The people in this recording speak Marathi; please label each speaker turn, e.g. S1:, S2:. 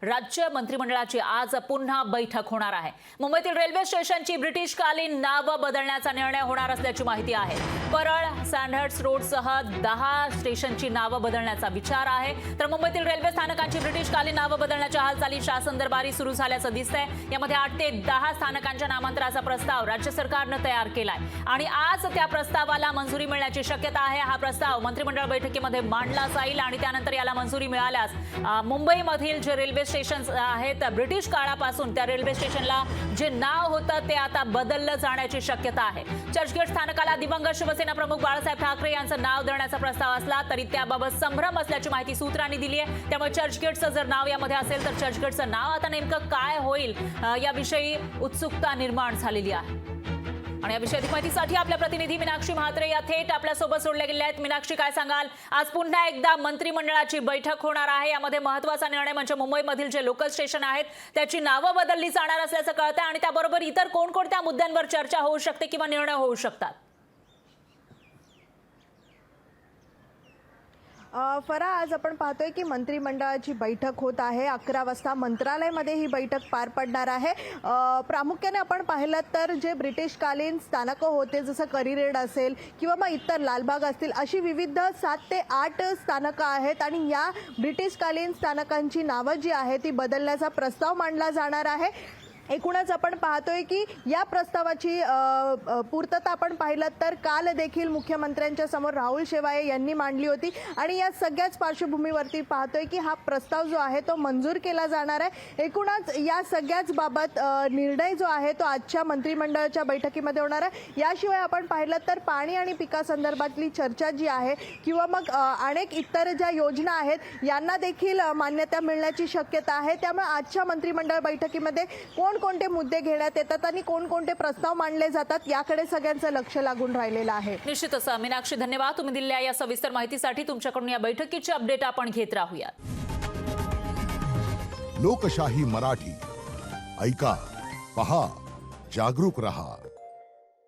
S1: राज्य मंत्रिमंडळाची आज पुन्हा बैठक होणार आहे। मुंबईतील रेल्वे स्टेशनची ब्रिटिशकालीन नाव बदलण्याचा निर्णय होणार असल्याची माहिती आहे। परळ सँडहर्स्ट रोडसह 10 स्टेशनची नाव बदलण्याचा विचार आहे। तर मुंबईतील रेल्वे स्थानकांची ब्रिटिशकालीन नाव बदलण्याच्या हालचाली शासन दरबारी सुरू झाल्याचं दिसतंय। यामध्ये 8 ते 10 स्थानकांच्या नामांतराचा प्रस्ताव राज्य सरकारने तयार केलाय आणि आज त्या प्रस्तावाला मंजुरी मिळण्याची शक्यता आहे। हा प्रस्ताव मंत्रिमंडळ बैठकीमध्ये मांडला जाईल आणि त्यानंतर याला मंजुरी मिळाल्यास मुंबईमधील जे रेल्वे स्टेशन आहेत ब्रिटिश काळापासून त्या रेल्वे स्टेशनला जे नाव होतं ते आता बदललं जाण्याची शक्यता आहे। चर्चगेट स्थानकाला दिवंगत शिवसेना प्रमुख बाळासाहेब ठाकरे यांचं नाव देण्याचा प्रस्ताव असला तरी त्याबाबत संभ्रम असल्याची माहिती सूत्रांनी दिली आहे। त्यामुळे चर्चगेटचं जर नाव यामध्ये असेल तर चर्चगेटचं नाव आता नेमकं काय होईल याविषयी उत्सुकता निर्माण झालेली आहे। आणि या विषयी अधिक माहितीसाठी आपल्या प्रतिनिधी मीनाक्षी म्हात्रे या थेट आपल्या सोबत जोडल्या गेल्या आहेत। मीनाक्षी, काय सांगाल? आज पुन्हा एकदा मंत्रिमंडळाची बैठक होणार आहे। यामध्ये महत्त्वाचा निर्णय म्हणजे मुंबईमधील जे लोकल स्टेशन आहेत त्याची नावं बदलली जाणार असल्याचं कळतं आणि त्याबरोबर इतर कोणकोणत्या मुद्द्यांवर चर्चा होऊ शकते किंवा निर्णय होऊ शकतात?
S2: फरा, आज आपण पाहतोय की मंत्रिमंडळाची बैठक होत आहे। 11 वाजता मंत्रालयामध्ये ही बैठक पार पडणार आहे। प्रामुख्याने आपण पाहिलं तर जे ब्रिटिशकालीन स्थानकं होते जसं करिरेड असेल किंवा मग इतर लालबाग असतील अशी विविध 7 ते 8 स्थानकं आहेत आणि या ब्रिटिशकालीन स्थानकांची नावं जी आहे ती बदलण्याचा प्रस्ताव मांडला जाणार आहे। एकूणच आपण पाहतोय की या प्रस्तावाची पूर्तता आपण पाहिलं तर काल देखील मुख्यमंत्र्यांच्या समोर राहुल शेवाळे यांनी मांडली होती आणि या सगळ्याच पार्श्वभूमीवरती पाहतोय की हा प्रस्ताव जो आहे तो मंजूर केला जाणार आहे। एकूणच या सगळ्याच बाबत निर्णय जो आहे तो आजच्या मंत्रिमंडळाच्या बैठकीमध्ये होणार आहे। याशिवाय आपण पाहिलं तर पाणी आणि पिकासंदर्भातली चर्चा जी आहे किंवा मग अनेक इतर ज्या योजना आहेत यांना देखील मान्यता मिळण्याची शक्यता आहे। त्यामुळे आजच्या मंत्रिमंडळ बैठकीमध्ये कोणते मुद्दे घेण्यात येतात आणि कोणकोणते प्रस्ताव मांडले जातात याकडे सगळ्यांचं लक्ष लागून राहिलेलं आहे।
S1: निश्चितच मीनाक्षी, धन्यवाद तुम्ही दिलेल्या या सविस्तर माहितीसाठी। तुमच्याकडून या बैठकीची अपडेट आपण घेत राहूयात।
S3: लोकशाही मराठी ऐका, पहा, जागरूक रहा।